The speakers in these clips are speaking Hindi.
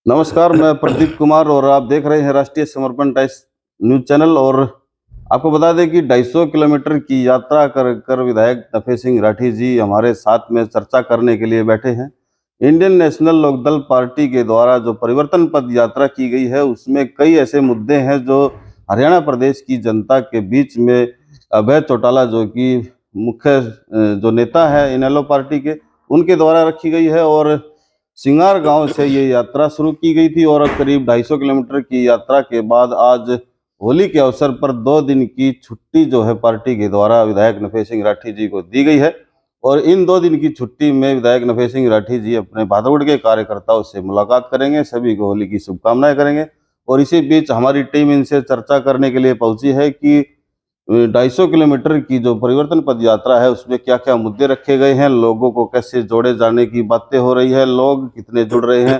नमस्कार, मैं प्रदीप कुमार और आप देख रहे हैं राष्ट्रीय समर्पण टाइम्स न्यूज चैनल। और आपको बता दें कि 250 किलोमीटर की यात्रा कर विधायक नफे सिंह राठी जी हमारे साथ में चर्चा करने के लिए बैठे हैं। इंडियन नेशनल लोकदल पार्टी के द्वारा जो परिवर्तन पद यात्रा की गई है उसमें कई ऐसे मुद्दे हैं जो हरियाणा प्रदेश की जनता के बीच में अभय चौटाला जो कि मुख्य जो नेता है इनेलो पार्टी के, उनके द्वारा रखी गई है। और सिंगार गांव से ये यात्रा शुरू की गई थी और करीब 250 किलोमीटर की यात्रा के बाद आज होली के अवसर पर 2 दिन की छुट्टी जो है पार्टी के द्वारा विधायक नफे सिंह राठी जी को दी गई है। और इन 2 दिन की छुट्टी में विधायक नफे सिंह राठी जी अपने भादौड़ के कार्यकर्ताओं से मुलाकात करेंगे, सभी को होली की शुभकामनाएं करेंगे। और इसी बीच हमारी टीम इनसे चर्चा करने के लिए पहुंची है कि 250 किलोमीटर की जो परिवर्तन पद यात्रा है उसमें क्या क्या मुद्दे रखे गए हैं, लोगों को कैसे जोड़े जाने की बातें हो रही है, लोग कितने जुड़ रहे हैं,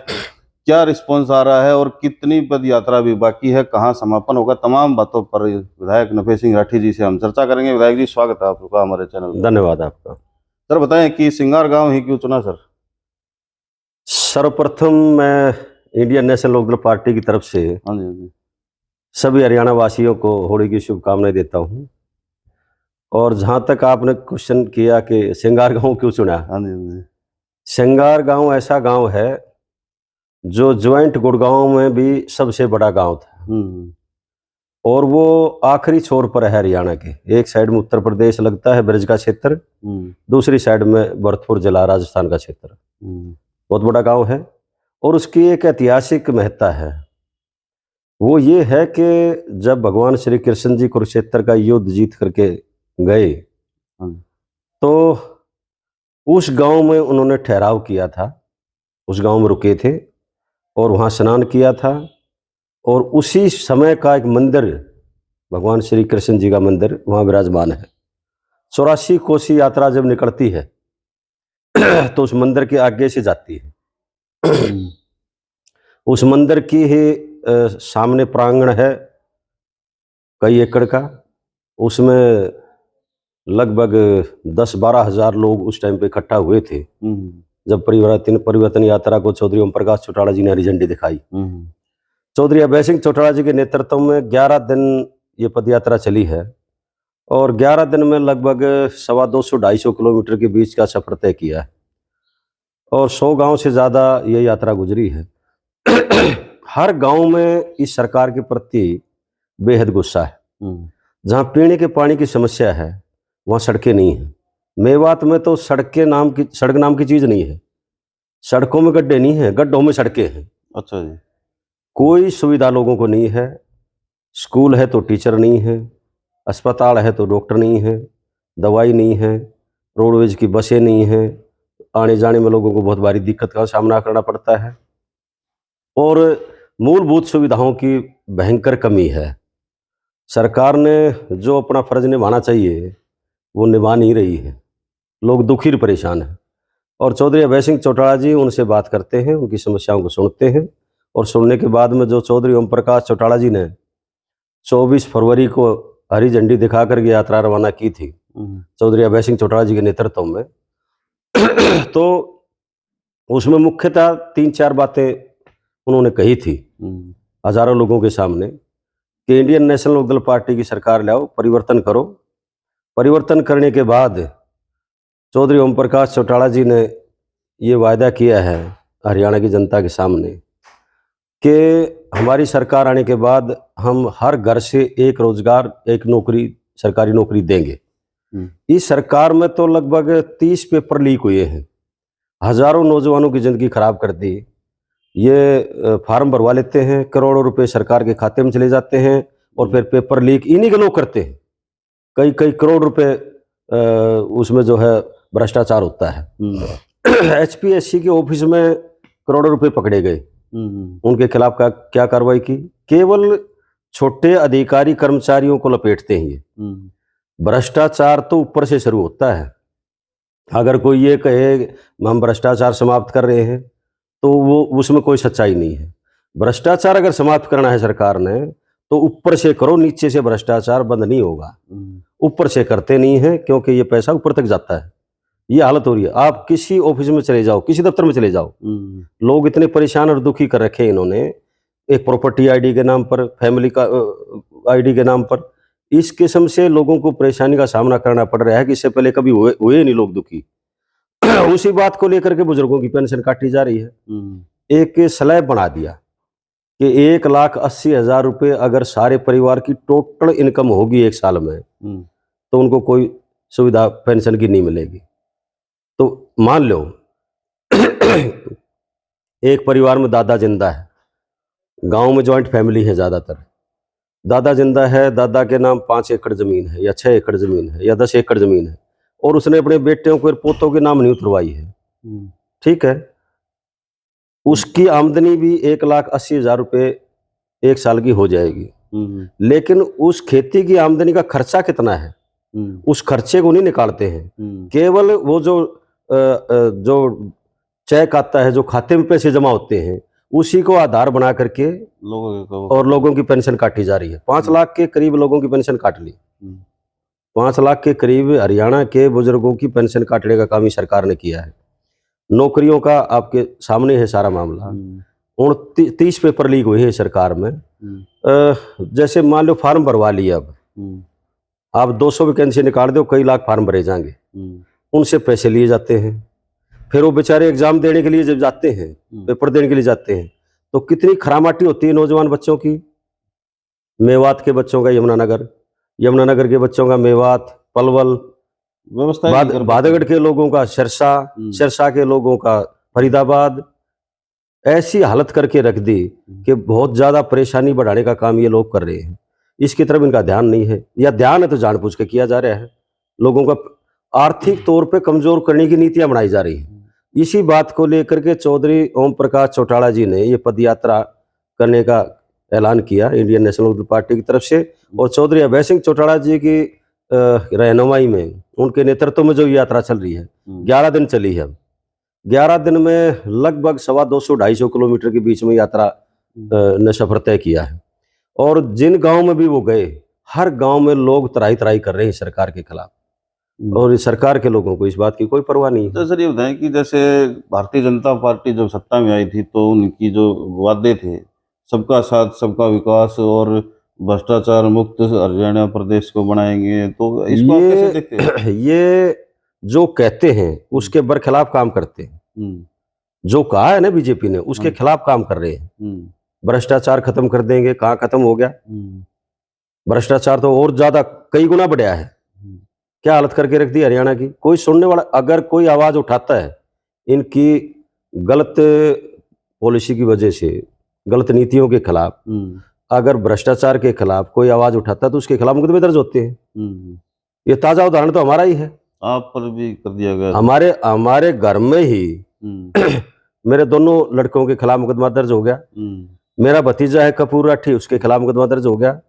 क्या रिस्पॉन्स आ रहा है और कितनी पद यात्रा भी बाकी है, कहाँ समापन होगा, तमाम बातों पर विधायक नफे सिंह राठी जी से हम चर्चा करेंगे। विधायक जी, स्वागत है आपका हमारे चैनल में। धन्यवाद आपका। सर बताएं कि सिंगार गांव ही क्यों चुना सर? सर्वप्रथम मैं इंडियन नेशनल लोकदल पार्टी की तरफ से हाँ जी, हाँ जी। सभी हरियाणा वासियों को होली की शुभकामनाएं देता हूं। और जहां तक आपने क्वेश्चन किया कि सिंगार गांव क्यों चुना, हाँ जी, हाँ जी। सिंगार गांव ऐसा गांव है जो ज्वाइंट गुड़गांव में भी सबसे बड़ा गांव था और वो आखिरी छोर पर है हरियाणा के। एक साइड में उत्तर प्रदेश लगता है, ब्रज का क्षेत्र, दूसरी साइड में भरतपुर जिला राजस्थान का क्षेत्र। बहुत बड़ा गांव है और उसकी एक ऐतिहासिक महत्ता है। वो ये है कि जब भगवान श्री कृष्ण जी कुरुक्षेत्र का युद्ध जीत करके गए तो उस गांव में उन्होंने ठहराव किया था, उस गांव में रुके थे और वहाँ स्नान किया था। और उसी समय का एक मंदिर, भगवान श्री कृष्ण जी का मंदिर वहाँ विराजमान है। 84 कोसी यात्रा जब निकलती है तो उस मंदिर के आगे से जाती है। उस मंदिर की ही सामने प्रांगण है कई एकड़ का, उसमें लगभग 10-12 हज़ार लोग उस टाइम पे इकट्ठा हुए थे जब परिवर्तन यात्रा को चौधरी ओम प्रकाश चौटाला जी ने हरी झंडी दिखाई। चौधरी अभय सिंह चौटाला जी के नेतृत्व में 11 दिन ये पदयात्रा चली है और 11 दिन में लगभग 250-250 किलोमीटर के बीच का सफर तय किया है और 100 गांव से ज़्यादा ये यात्रा गुजरी है। हर गांव में इस सरकार के प्रति बेहद गुस्सा है। जहां पीने के पानी की समस्या है वहां सड़कें नहीं है। मेवात में तो सड़क नाम की चीज नहीं है। सड़कों में गड्ढे नहीं है, गड्ढों में सड़कें हैं। अच्छा जी। कोई सुविधा लोगों को नहीं है। स्कूल है तो टीचर नहीं है, अस्पताल है तो डॉक्टर नहीं है, दवाई नहीं है, रोडवेज की बसें नहीं है, आने जाने में लोगों को बहुत भारी दिक्कत का सामना करना पड़ता है और मूलभूत सुविधाओं की भयंकर कमी है। सरकार ने जो अपना फर्ज निभाना चाहिए वो निभा नहीं रही है। लोग दुखी परेशान हैं और चौधरी अभय सिंह चौटाला जी उनसे बात करते हैं, उनकी समस्याओं को सुनते हैं और सुनने के बाद में जो चौधरी ओम प्रकाश चौटाला जी ने 24 फरवरी को हरी झंडी दिखा करके यात्रा रवाना की थी चौधरी अभय सिंह चौटाला जी के नेतृत्व में, तो उसमें मुख्यतः 3-4 बातें उन्होंने कही थी हजारों लोगों के सामने कि इंडियन नेशनल लोकदल पार्टी की सरकार लाओ, परिवर्तन करो। परिवर्तन करने के बाद चौधरी ओम प्रकाश चौटाला जी ने ये वायदा किया है हरियाणा की जनता के सामने कि हमारी सरकार आने के बाद हम हर घर से एक रोजगार, एक नौकरी, सरकारी नौकरी देंगे। इस सरकार में तो लगभग 30 पेपर लीक हुए हैं, हजारों नौजवानों की जिंदगी खराब कर दी। ये फार्म भरवा लेते हैं, करोड़ों रुपए सरकार के खाते में चले जाते हैं और फिर पेपर लीक इन्हीं के लोग करते हैं। कई करोड़ रुपए उसमें जो है भ्रष्टाचार होता है। HPSC के ऑफिस में करोड़ों रुपए पकड़े गए, उनके खिलाफ क्या कार्रवाई की? केवल छोटे अधिकारी कर्मचारियों को लपेटते हैं ये। भ्रष्टाचार तो ऊपर से शुरू होता है। अगर कोई ये कहे हम भ्रष्टाचार समाप्त कर रहे हैं तो वो उसमें कोई सच्चाई नहीं है। भ्रष्टाचार अगर समाप्त करना है सरकार ने तो ऊपर से करो, नीचे से भ्रष्टाचार बंद नहीं होगा। ऊपर से करते नहीं है क्योंकि ये पैसा ऊपर तक जाता है। ये हालत हो रही है। आप किसी ऑफिस में चले जाओ, किसी दफ्तर में चले जाओ, लोग इतने परेशान और दुखी कर रखे हैं इन्होंने, एक प्रॉपर्टी आईडी के नाम पर, फैमिली का आईडी के नाम पर। इस किस्म से लोगों को परेशानी का सामना करना पड़ रहा है कि इससे पहले कभी हुए नहीं लोग दुखी। उसी बात को लेकर के बुजुर्गों की पेंशन काटी जा रही है। एक स्लैब बना दिया कि 1,80,000 रुपये अगर सारे परिवार की टोटल इनकम होगी एक साल में, तो उनको कोई सुविधा पेंशन की नहीं मिलेगी। तो मान लो एक परिवार में दादा जिंदा है, गांव में जॉइंट फैमिली है ज़्यादातर, दादा जिंदा है, दादा के नाम 5 एकड़ ज़मीन है या 6 एकड़ ज़मीन है या 10 एकड़ ज़मीन है, और उसने अपने बेटियों को पोतों के नाम नहीं उतरवाई है, ठीक है, उसकी आमदनी भी 1,80,000 रुपये एक साल की हो जाएगी। लेकिन उस खेती की आमदनी का खर्चा कितना है, उस खर्चे को नहीं निकालते हैं। केवल वो जो चेक आता है, जो खाते में पैसे जमा होते हैं, उसी को आधार बना करके लोगों की पेंशन काटी जा रही है। 5 लाख के करीब लोगों की पेंशन काट ली। 5 लाख के करीब हरियाणा के बुजुर्गों की पेंशन काटने का काम ही सरकार ने किया है। नौकरियों का आपके सामने है सारा मामला। 30 पेपर लीक हुए हैं सरकार में। जैसे मान लो फार्म भरवा लिया, अब आप 200 वैकेंसी निकाल दो, कई लाख फार्म भरे जाएंगे, उनसे पैसे लिए जाते हैं। फिर वो बेचारे एग्जाम देने के लिए जब जाते हैं, पेपर देने के लिए जाते हैं, तो कितनी खरामाटी होती है नौजवान बच्चों की। मेवात के बच्चों का यमुनानगर, यमुनानगर के बच्चों का मेवात, पलवल, बादगढ़ के लोगों का सिरसा, सिरसा के लोगों का फरीदाबाद। ऐसी हालत करके रख दी कि बहुत ज़्यादा परेशानी बढ़ाने का काम ये लोग कर रहे हैं। इसकी तरफ इनका ध्यान नहीं है, या ध्यान है तो जानबूझ के किया जा रहा है। लोगों का आर्थिक तौर पे कमजोर करने की नीतियां बनाई जा रही हैं। इसी बात को लेकर के चौधरी ओम प्रकाश चौटाला जी ने ये पद यात्रा करने का ऐलान किया इंडियन नेशनल पार्टी की तरफ से, और चौधरी अभय सिंह चौटाला जी की रहनुमाई में, उनके नेतृत्व में जो यात्रा चल रही है, 11 दिन चली है। 11 दिन में लगभग 250-250 किलोमीटर के बीच में यात्रा ने सफर तय किया है। और जिन गांव में भी वो गए, हर गांव में लोग तराई तराई कर रहे हैं सरकार के खिलाफ, और इस सरकार के लोगों को इस बात की कोई परवाह नहीं है। तो सर ये बताएं कि जैसे भारतीय जनता पार्टी जब सत्ता में आई थी, तो उनकी जो वादे थे, सबका साथ सबका विकास और भ्रष्टाचार मुक्त हरियाणा प्रदेश को बनाएंगे, तो इसको आप कैसे देखते हैं? ये जो कहते हैं उसके बरखिलाफ काम करते हैं। जो कहा है ना बीजेपी ने, उसके खिलाफ काम कर रहे हैं। भ्रष्टाचार खत्म कर देंगे, कहाँ खत्म हो गया? भ्रष्टाचार तो और ज्यादा कई गुना बढ़ा है। क्या हालत करके रख दी हरियाणा की। कोई सुनने वाला, अगर कोई आवाज उठाता है इनकी गलत पॉलिसी की वजह से, गलत नीतियों के खिलाफ, अगर भ्रष्टाचार के खिलाफ कोई आवाज उठाता है तो उसके खिलाफ मुकदमे दर्ज होते हैं। ये ताजा उदाहरण तो हमारा ही है, आप पर भी कर दिया गया। हमारे घर में ही मेरे दोनों लड़कों के खिलाफ मुकदमा दर्ज हो गया। मेरा भतीजा है कपूर राठी, उसके खिलाफ मुकदमा दर्ज हो गया।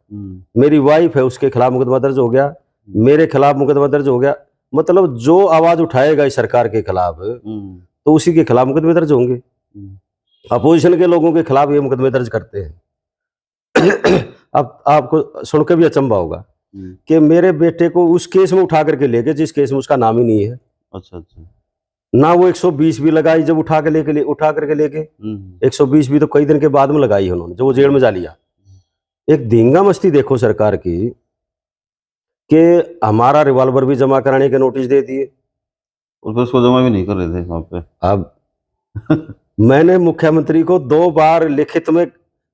मेरी वाइफ है, उसके खिलाफ मुकदमा दर्ज हो गया। मेरे खिलाफ मुकदमा दर्ज हो गया। मतलब जो आवाज उठाएगा इस सरकार के खिलाफ, तो उसी के खिलाफ मुकदमे दर्ज होंगे। अपोजिशन के लोगों के खिलाफ ये मुकदमे दर्ज करते हैं। अब आपको सुनकर भी अचंभा होगा कि मेरे बेटे को उस केस में उठा करके ले गए जिस केस में उसका नाम ही नहीं है। अच्छा। ना वो 120 भी लगाई जब उठा करके ले गए। 120 भी तो कई दिन के बाद में लगाई है उन्होंने, जो वो जेल में जा लिया। एक धींगा मस्ती देखो सरकार की कि हमारा रिवॉल्वर भी जमा कराने के नोटिस दे दिए, और फिर उसको जमा भी नहीं कर रहे थे वहां पे। अब मैंने मुख्यमंत्री को 2 बार लिखित में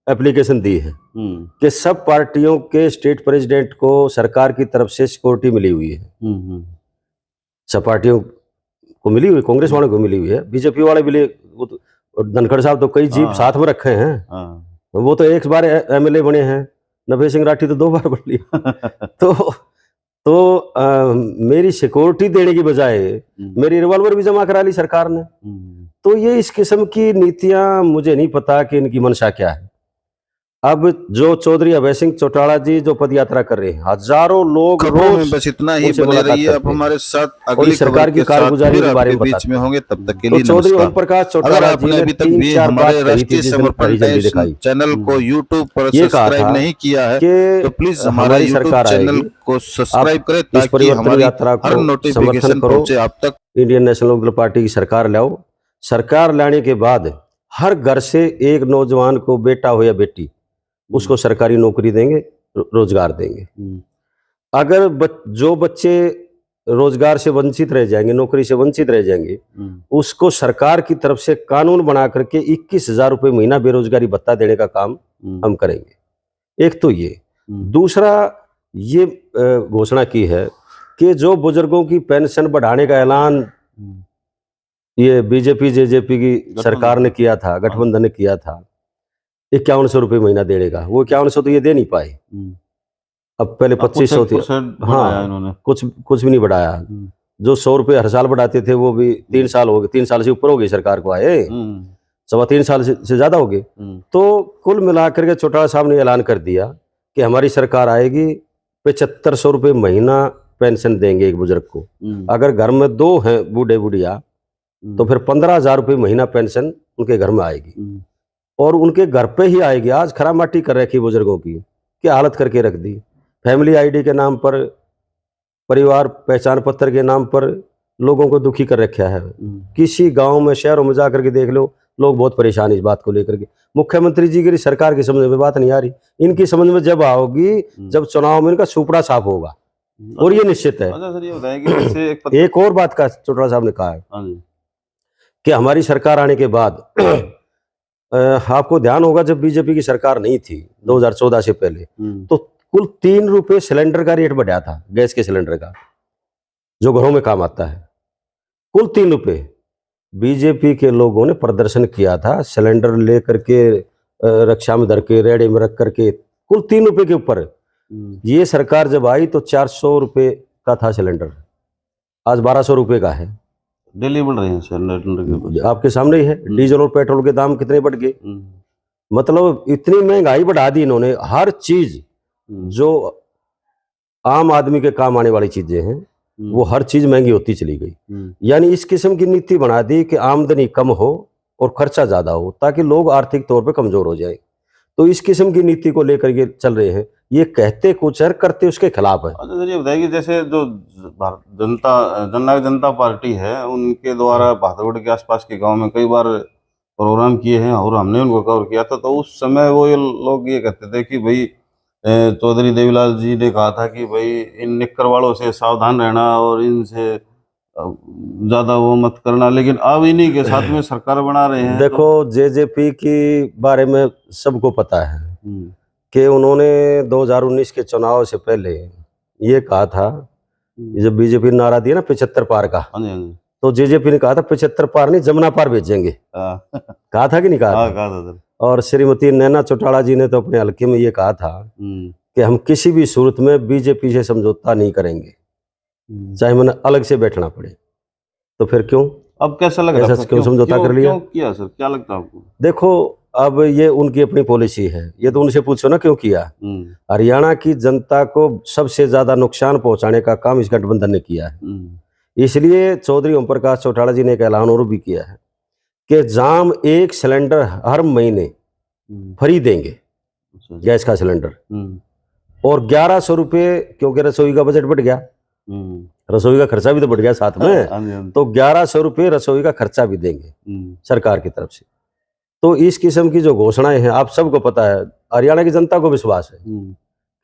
एप्लीकेशन दी है कि सब पार्टियों के स्टेट प्रेसिडेंट को सरकार की तरफ से सिक्योरिटी मिली हुई है। सब पार्टियों को मिली हुई, कांग्रेस वालों को मिली हुई है, बीजेपी वाले भी धनखड़ साहब तो कई जीप साथ में रखे हैं। वो तो एक बार एमएलए बने हैं, नभे सिंह राठी तो 2 बार बन लिया। तो मेरी सिक्योरिटी देने की बजाय मेरी रिवॉल्वर भी जमा करा ली सरकार ने। तो ये इस किस्म की नीतियां, मुझे नहीं पता कि इनकी मंशा क्या है। अब जो चौधरी अभय सिंह चौटाला जी जो पद यात्रा कर रहे हैं, हजारों लोग खबरों में रोज बस इतना ही। उनसे बने मुलाकात रहिए करते आप हैं हमारे साथ और अगली इस सरकार खबर की के साथ कारगुजारी फिर के बारे आपके में बीच बताते में हैं। होंगे। तब तक के तो लिए चौधरी ओम नमस्कार। प्रकाश अगर चौटाला जी आपने ने अभी तक तीन भी चार बात हमारे कही थी राष्ट्रीय जिस दिन समर्पण हरी झंडी टाइम्स दिखाई, चैनल को यूट्यूब पर ये कहा सब्सक्राइब था नहीं किया है तो कि प्लीज हमारे हमारी यूट्यूब सरकार चैनल आएगी, को सब्सक्राइब आप करें इस ताकि परिवर्तन हमारी यात्रा हर को समर्थन नोटिफिकेशन करो, पहुंचे आप तक। इंडियन नेशनल लोकदल पार्टी की सरकार लाओ। सरकार लाने के बाद हर घर से एक नौजवान को, बेटा हो या बेटी, उसको सरकारी नौकरी देंगे, रोजगार देंगे। अगर जो बच्चे रोजगार से वंचित रह जाएंगे, नौकरी से वंचित रह जाएंगे, उसको सरकार की तरफ से कानून बना करके 21,000 रुपये महीना बेरोजगारी भत्ता देने का काम हम करेंगे। एक तो ये। दूसरा, ये घोषणा की है कि जो बुजुर्गों की पेंशन बढ़ाने का ऐलान ये बीजेपी जेजेपी की सरकार ने किया था, गठबंधन ने किया था, 5100 रुपये महीना देने का, वो 5100 तो ये दे नहीं पाए। अब पहले 2500 थी, हाँ, कुछ भी नहीं बढ़ाया। जो 100 रुपये हर साल बढ़ाते थे वो भी 3 साल हो गए, 3 साल से ऊपर हो गई सरकार को आए, 3.25 साल से ज्यादा हो गए। तो कुल मिलाकर के चौटाला साहब ने ऐलान कर दिया कि हमारी सरकार आएगी, 7500 रुपये महीना पेंशन देंगे एक बुजुर्ग को। अगर घर में 2 हैं बूढ़े बुढ़िया तो फिर 15,000 रुपये महीना पेंशन उनके घर में आएगी, और उनके घर पे ही आएगी। आज खरा माटी कर रखी बुजुर्गों की, क्या हालत करके रख दी। फैमिली आईडी के नाम पर, परिवार पहचान पत्र के नाम पर लोगों को दुखी कर रखा है। किसी गांव में, शहरों में जाकर के देख लो, लोग बहुत परेशान इस बात को लेकर के। मुख्यमंत्री जी की सरकार की समझ में बात नहीं आ रही, इनकी समझ में जब आओगी जब चुनाव में इनका सुपड़ा साफ होगा, और ये निश्चित है। अच्छा सर, ये बताएं कि जैसे एक और बात का चौटाला साहब ने कहा है कि हमारी सरकार आने के बाद आपको ध्यान होगा जब बीजेपी की सरकार नहीं थी 2014 से पहले, तो कुल 3 रुपये सिलेंडर का रेट बढ़ा था, गैस के सिलेंडर का, जो घरों में काम आता है। कुल 3 रुपये बीजेपी के लोगों ने प्रदर्शन किया था, सिलेंडर लेकर के रक्षा में धर के, रेड़े में रख करके, कुल 3 रुपये के ऊपर। ये सरकार जब आई तो 400 रुपये का था सिलेंडर, आज 1200 रुपये का है। डेली बढ़ रहे हैं सिलेंडर, आपके सामने ही है। डीजल और पेट्रोल के दाम कितने बढ़ गए, मतलब इतनी महंगाई बढ़ा दी इन्होंने। हर चीज जो आम आदमी के काम आने वाली चीजें हैं वो हर चीज महंगी होती चली गई। यानी इस किस्म की नीति बना दी कि आमदनी कम हो और खर्चा ज्यादा हो, ताकि लोग आर्थिक तौर पे कमजोर हो जाए। तो इस किस्म की नीति को लेकर के चल रहे हैं। ये कहते कुछ है, करते उसके खिलाफ है। अच्छा सर, ये बताइए कि जैसे जो जननायक जनता पार्टी है, उनके द्वारा भादरगढ़ के आसपास के गांव में कई बार प्रोग्राम किए हैं और हमने उनको कवर किया था, तो उस समय वो ये लोग ये कहते थे कि भाई चौधरी देवीलाल जी ने कहा था कि भाई इन निक्कर वालों से सावधान रहना और इनसे ज्यादा वो मत करना, लेकिन अब इन्हीं के साथ में सरकार बना रहे हैं। देखो, जेजेपी के बारे में सबको पता है कि उन्होंने 2019 के चुनाव से पहले ये कहा था, जब बीजेपी ने नारा दिया ना 75 पार का, तो जेजेपी ने कहा था 75 पार नहीं, जमुना पार भेजेंगे। कहा था कि नहीं कहा था? कहा था। और श्रीमती नैना चौटाला जी ने तो अपने हल्के में ये कहा था कि हम किसी भी सूरत में बीजेपी से समझौता नहीं करेंगे, चाहे मैंने अलग से बैठना पड़े। तो फिर क्यों, अब कैसा लग रहा है, क्यों समझौता कर लिया? क्यों किया सर, क्या लगता है आपको? देखो, अब ये उनकी अपनी पॉलिसी है, ये तो उनसे पूछो ना क्यों किया। हरियाणा की जनता को सबसे ज्यादा नुकसान पहुंचाने का काम इस गठबंधन ने किया है। इसलिए चौधरी ओम प्रकाश चौटाला जी ने एक ऐलान और भी किया है कि जाम 1 सिलेंडर हर महीने फ्री देंगे, गैस का सिलेंडर, और 1100 रुपये, क्योंकि रसोई का बजट बढ़ गया, रसोई का खर्चा भी तो बढ़ गया साथ में, तो 1100 रुपये रसोई का खर्चा भी देंगे सरकार की तरफ से। तो इस किस्म की जो घोषणाएं हैं, आप सबको पता है, हरियाणा की जनता को विश्वास है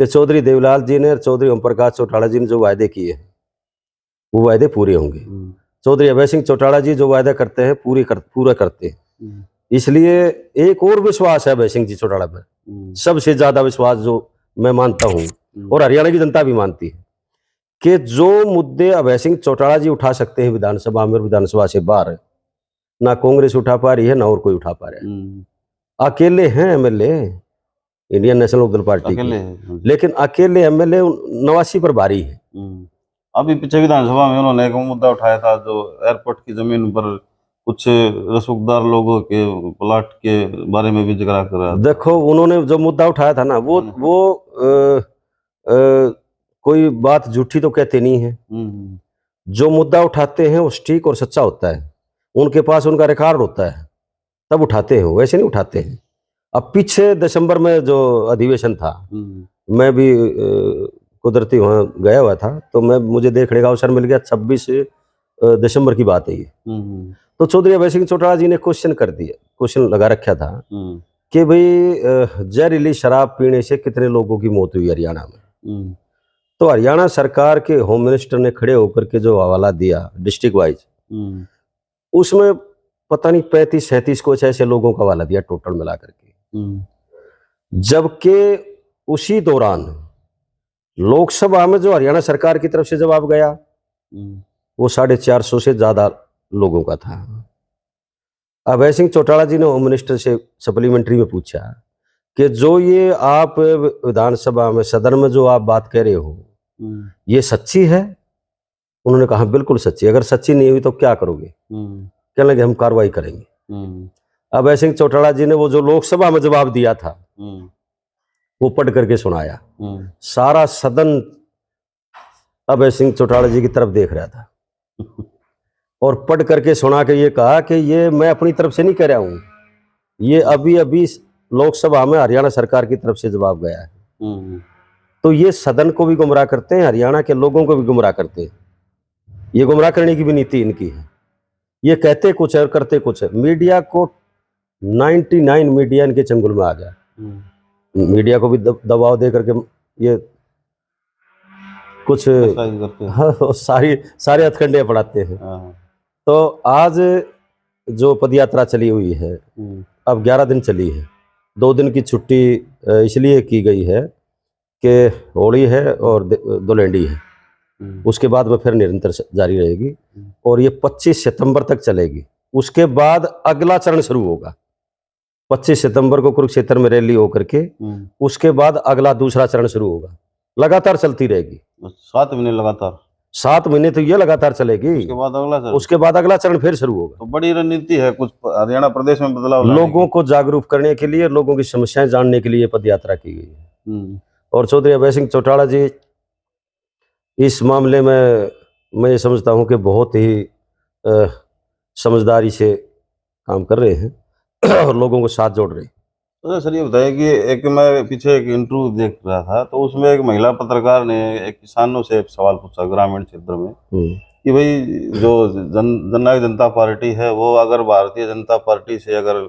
कि चौधरी देवीलाल जी ने और चौधरी ओम प्रकाश चौटाला जी ने जो वायदे किए हैं वो वायदे पूरे होंगे। चौधरी अभय सिंह चौटाला जी जो वायदा करते हैं पूरा करते हैं। इसलिए एक और विश्वास है अभय सिंह जी चौटाला पर, सबसे ज्यादा विश्वास जो मैं मानता हूं और हरियाणा की जनता भी मानती है, कि जो मुद्दे अभय सिंह चौटाला जी उठा सकते हैं विधानसभा में और विधानसभा से बाहर, ना कांग्रेस उठा पा रही है ना और कोई उठा पा रहा है। अकेले हैं MLA Indian National Lokdal party के, लेकिन अकेले एमएलए 89 पर भारी है। अभी पीछे विधानसभा में उन्होंने एक मुद्दा उठाया था, जो एयरपोर्ट की जमीन पर कुछ रसूखदार लोगों के प्लाट के बारे में भी जिक्र कर रहा था। देखो, उन्होंने जो मुद्दा उठाया था ना, वो कोई बात झूठी तो कहते नहीं है। हम्म, जो मुद्दा उठाते हैं वो ठीक और सच्चा होता है, उनके पास उनका रिकॉर्ड होता है, तब उठाते हैं, वैसे नहीं उठाते हैं। अब पीछे दिसंबर में जो अधिवेशन था, मैं भी कुदरती वहाँ गया हुआ था, तो मुझे देखने का अवसर मिल गया। 26 दिसंबर की बात है ये। तो चौधरी अभय सिंह चौटाला जी ने क्वेश्चन लगा रखा था कि भाई जहरीली शराब पीने से कितने लोगों की मौत हुई हरियाणा में। तो हरियाणा सरकार के होम मिनिस्टर ने खड़े होकर के जो हवाला दिया डिस्ट्रिक्ट वाइज, उसमें पता नहीं 35-37 कुछ ऐसे लोगों का हवाला दिया टोटल मिला करके। जबकि उसी दौरान लोकसभा में जो हरियाणा सरकार की तरफ से जवाब गया वो 450 से ज्यादा लोगों का था। अभय सिंह चौटाला जी ने होम मिनिस्टर से सप्लीमेंट्री में पूछा कि जो ये आप विधानसभा में सदन में जो आप बात कह रहे हो ये सच्ची है? उन्होंने कहा बिल्कुल सच्ची। अगर सच्ची नहीं हुई तो क्या करोगे? कहने लगे हम कार्रवाई करेंगे। अभय सिंह चौटाला जी ने वो जो लोकसभा में जवाब दिया था वो पढ़ करके सुनाया। सारा सदन अभय सिंह चौटाला जी की तरफ देख रहा था और पढ़ करके सुना के ये कहा कि ये मैं अपनी तरफ से नहीं कह रहा हूं, ये अभी अभी लोकसभा में हरियाणा सरकार की तरफ से जवाब गया है। तो ये सदन को भी गुमराह करते हैं, हरियाणा के लोगों को भी गुमराह करते हैं। ये गुमराह करने की भी नीति इनकी है। ये कहते कुछ है और करते कुछ है। मीडिया को 99 मीडिया इनके चंगुल में आ गया। मीडिया को भी दबाव दे करके ये कुछ सारे हथकंडे पढ़ाते हैं। तो आज जो पदयात्रा चली हुई है, अब 11 दिन चली है। 2 दिन की छुट्टी इसलिए की गई है कि होली है और धुलेंडी है, उसके बाद में फिर निरंतर जारी रहेगी और ये 25 सितंबर तक चलेगी। उसके बाद अगला चरण शुरू होगा। 25 सितंबर को कुरुक्षेत्र में रैली होकर के उसके बाद अगला दूसरा चरण शुरू होगा। लगातार चलती रहेगी 7 महीने लगातार। 7 महीने तो ये लगातार चलेगी। उसके बाद अगला चरण फिर शुरू होगा। तो बड़ी रणनीति है कुछ हरियाणा प्रदेश में बदलाव लोगों को जागरूक करने के लिए, लोगों की समस्याएं जानने के लिए पद यात्रा की गई है। और चौधरी अभय सिंह चौटाला जी इस मामले में मैं ये समझता हूं कि बहुत ही समझदारी से काम कर रहे हैं और लोगों को साथ जोड़ रहे हैं। तो सर ये बताइए कि एक मैं पीछे एक इंटरव्यू देख रहा था, तो उसमें एक महिला पत्रकार ने एक किसानों से एक सवाल पूछा ग्रामीण क्षेत्र में कि भाई जो जननायक जनता पार्टी है वो अगर भारतीय जनता पार्टी से अगर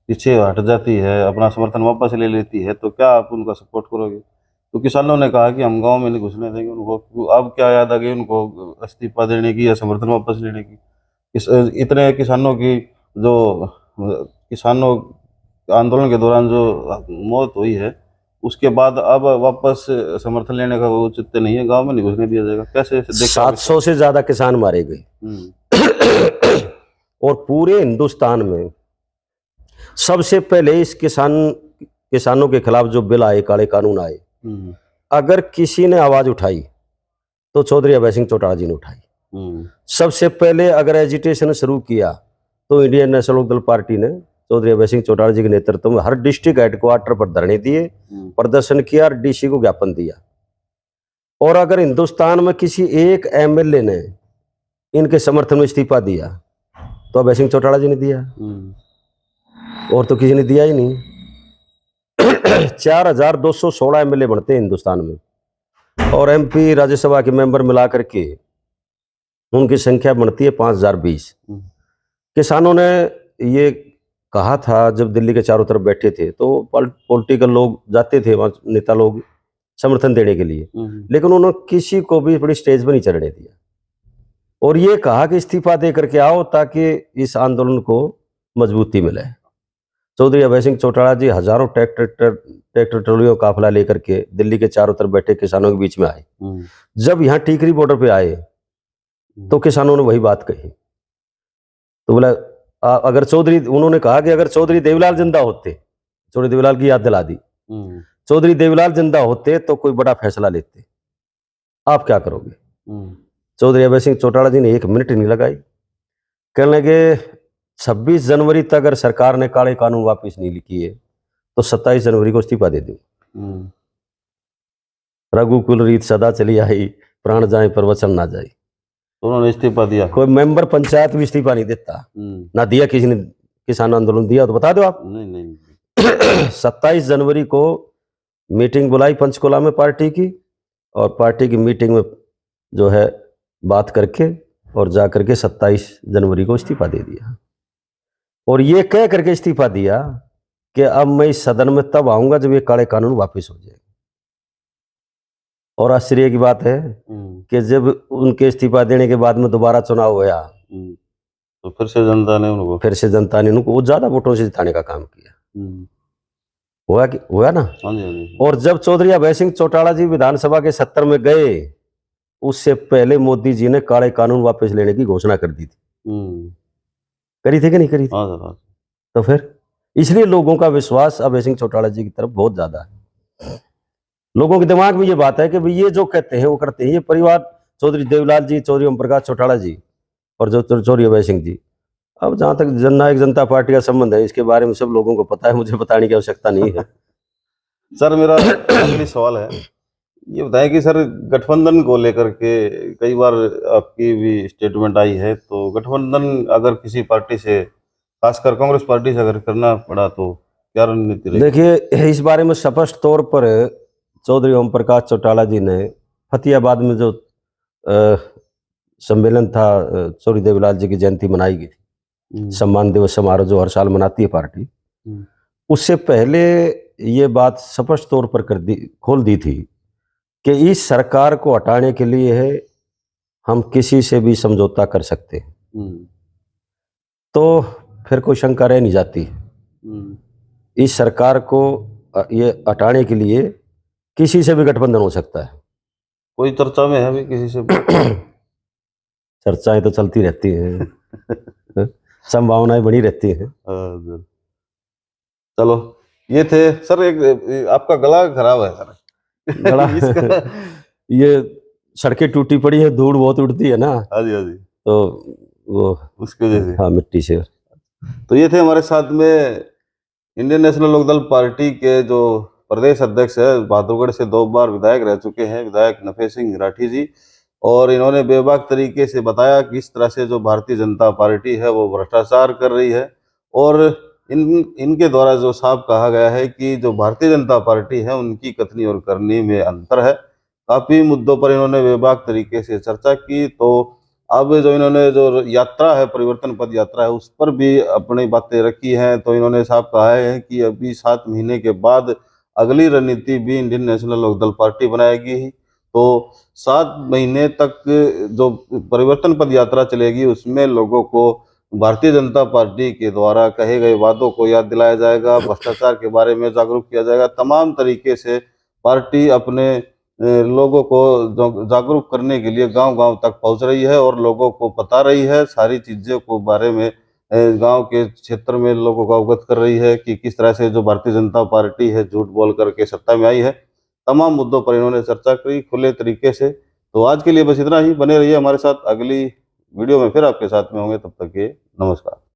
पीछे हट जाती है, अपना समर्थन वापस ले लेती है, तो क्या आप उनका सपोर्ट करोगे? तो किसानों ने कहा कि हम गांव में नहीं घुसने देंगे उनको। अब क्या याद आ गई उनको इस्तीफा देने की या समर्थन वापस लेने की? इतने किसानों की जो किसानों आंदोलन के दौरान जो मौत हुई है, उसके बाद अब वापस समर्थन लेने का वो उचित नहीं है, गांव में नहीं घुसने दिया जाएगा। कैसे 700 से ज्यादा किसान मारे गए और पूरे हिंदुस्तान में सबसे पहले इस किसानों के खिलाफ जो बिल आए, काले कानून आए, अगर किसी ने आवाज उठाई तो चौधरी अभय सिंह चौटाला जी ने उठाई। सबसे पहले अगर एजिटेशन शुरू किया तो इंडियन नेशनल लोकदल पार्टी ने चौधरी अभय सिंह चौटाला जी के नेतृत्व में हर डिस्ट्रिक्ट हेडक्वार्टर पर धरने दिए, प्रदर्शन किया और डीसी को ज्ञापन दिया। और अगर हिंदुस्तान में किसी एक एमएलए ने इनके समर्थन में इस्तीफा दिया तो अभय सिंह चौटाला जी ने दिया, और तो किसी ने दिया ही नहीं। 4216 एमएलए बनते हैं हिंदुस्तान में और एमपी राज्यसभा के मेंबर मिलाकर के उनकी संख्या बनती है 5020। किसानों ने ये कहा था जब दिल्ली के चारों तरफ बैठे थे, तो पॉलिटिकल लोग जाते थे वहाँ, नेता लोग समर्थन देने के लिए, लेकिन उन्होंने किसी को भी बड़ी स्टेज पर नहीं चढ़ने दिया और ये कहा कि इस्तीफा दे करके आओ ताकि इस आंदोलन को मजबूती मिले। चौधरी अभय सिंह चौटाला जी हजारों ट्रैक्टर ट्रॉलियों काफिला लेकर के दिल्ली के चारों तरफ बैठे किसानों के बीच में आए। जब यहाँ टीकरी बॉर्डर पे आए तो किसानों ने वही बात कही। तो बोला अगर उन्होंने कहा कि अगर चौधरी देवीलाल जिंदा होते, चौधरी देवीलाल की याद दिला दी, चौधरी देवीलाल जिंदा होते तो कोई बड़ा फैसला लेते, आप क्या करोगे? चौधरी अभय सिंह चौटाला जी ने 1 मिनट नहीं लगाई, कहने लगे 26 जनवरी तक अगर सरकार ने काले कानून वापस नहीं किए तो 27 जनवरी को इस्तीफा दे दूं। हम्म, रघुकुल रीत सदा चली आई, प्राण जाए पर वचन ना जाए। तो उन्होंने इस्तीफा दिया। कोई मेंबर पंचायत भी इस्तीफा नहीं देता, ना दिया किसी ने। किसान आंदोलन दिया तो बता दो आप। नहीं नहीं 27 जनवरी को मीटिंग बुलाई पंचकुला में पार्टी की, और पार्टी की मीटिंग में जो है बात करके और जा करके 27 जनवरी को इस्तीफा दे दिया। और ये कह करके इस्तीफा दिया कि अब मैं इस सदन में तब आऊंगा जब ये काले कानून वापस हो जाए। और आश्चर्य की बात है कि जब उनके इस्तीफा देने के बाद में दोबारा चुनाव हुआ, तो फिर से जनता ने उनको वो ज्यादा वोटों से जिताने का काम किया। हुआ ना। हाँ जी, हाँ जी। और जब चौधरी अभय सिंह चौटाला जी विधानसभा के 70 में गए, उससे पहले मोदी जी ने काले कानून वापस लेने की घोषणा कर दी थी। करी थी कि नहीं करी थी? हाँ सर, हाँ। तो फिर इसलिए लोगों का विश्वास अभय सिंह चौटाला जी की तरफ बहुत ज्यादा है। लोगों के दिमाग में ये बात है कि भाई ये जो कहते हैं वो करते हैं। ये परिवार चौधरी देवलाल जी, चौधरी ओम प्रकाश चौटाला जी और जो चौधरी अभय सिंह जी, अब जहाँ तक जननायक जनता पार्टी का संबंध है, इसके बारे में सब लोगों को पता है, मुझे बताने की आवश्यकता नहीं है। सर मेरा आखिरी सवाल है, ये बताएं कि सर गठबंधन को लेकर के कई बार आपकी भी स्टेटमेंट आई है, तो गठबंधन अगर किसी पार्टी से, खासकर कांग्रेस पार्टी से अगर करना पड़ा तो क्या रणनीति रहेगी? देखिए, इस बारे में स्पष्ट तौर पर चौधरी ओम प्रकाश चौटाला जी ने फतेहाबाद में जो सम्मेलन था, चौधरी देवलाल जी की जयंती मनाई गई थी, सम्मान दिवस समारोह जो हर साल मनाती है पार्टी, उससे पहले ये बात स्पष्ट तौर पर खोल दी थी कि इस सरकार को हटाने के लिए है हम किसी से भी समझौता कर सकते हैं। तो फिर कोई शंका रह नहीं जाती। इस सरकार को ये हटाने के लिए किसी से भी गठबंधन हो सकता है। कोई चर्चा में है अभी किसी से? चर्चाएं तो चलती रहती हैं, संभावनाएं बनी रहती हैं। चलो, ये थे सर। एक आपका गला खराब है सर। गला ये सड़कें टूटी पड़ी है, धूल बहुत उड़ती है ना। हाँ जी, हाँ जी। तो वो उसकी वजह से, हाँ, मिट्टी से। तो ये थे हमारे साथ में इंडियन नेशनल लोकदल पार्टी के जो प्रदेश अध्यक्ष है, बहादुरगढ़ से 2 बार विधायक रह चुके हैं, विधायक नफे सिंह राठी जी। और इन्होंने बेबाक तरीके से बताया कि इस तरह से जो भारतीय जनता पार्टी है वो भ्रष्टाचार कर रही है। और इनके द्वारा जो साफ कहा गया है कि जो भारतीय जनता पार्टी है उनकी कथनी और करनी में अंतर है। काफ़ी मुद्दों पर इन्होंने बेबाक तरीके से चर्चा की। तो अब जो इन्होंने जो यात्रा है, परिवर्तन पद यात्रा है, उस पर भी अपनी बातें रखी हैं। तो इन्होंने साफ कहा है कि अभी 7 महीने के बाद अगली रणनीति भी इंडियन नेशनल लोकदल पार्टी बनाएगी। तो 7 महीने तक जो परिवर्तन पद यात्रा चलेगी उसमें लोगों को भारतीय जनता पार्टी के द्वारा कहे गए वादों को याद दिलाया जाएगा, भ्रष्टाचार के बारे में जागरूक किया जाएगा। तमाम तरीके से पार्टी अपने लोगों को जागरूक करने के लिए गांव-गांव तक पहुंच रही है और लोगों को बता रही है सारी चीज़ों को बारे में। गांव के क्षेत्र में लोगों को अवगत कर रही है कि किस तरह से जो भारतीय जनता पार्टी है झूठ बोल करके सत्ता में आई है। तमाम मुद्दों पर इन्होंने चर्चा करी खुले तरीके से। तो आज के लिए बस इतना ही। बने रहिए हमारे साथ, अगली वीडियो में फिर आपके साथ में होंगे। तब तक के नमस्कार।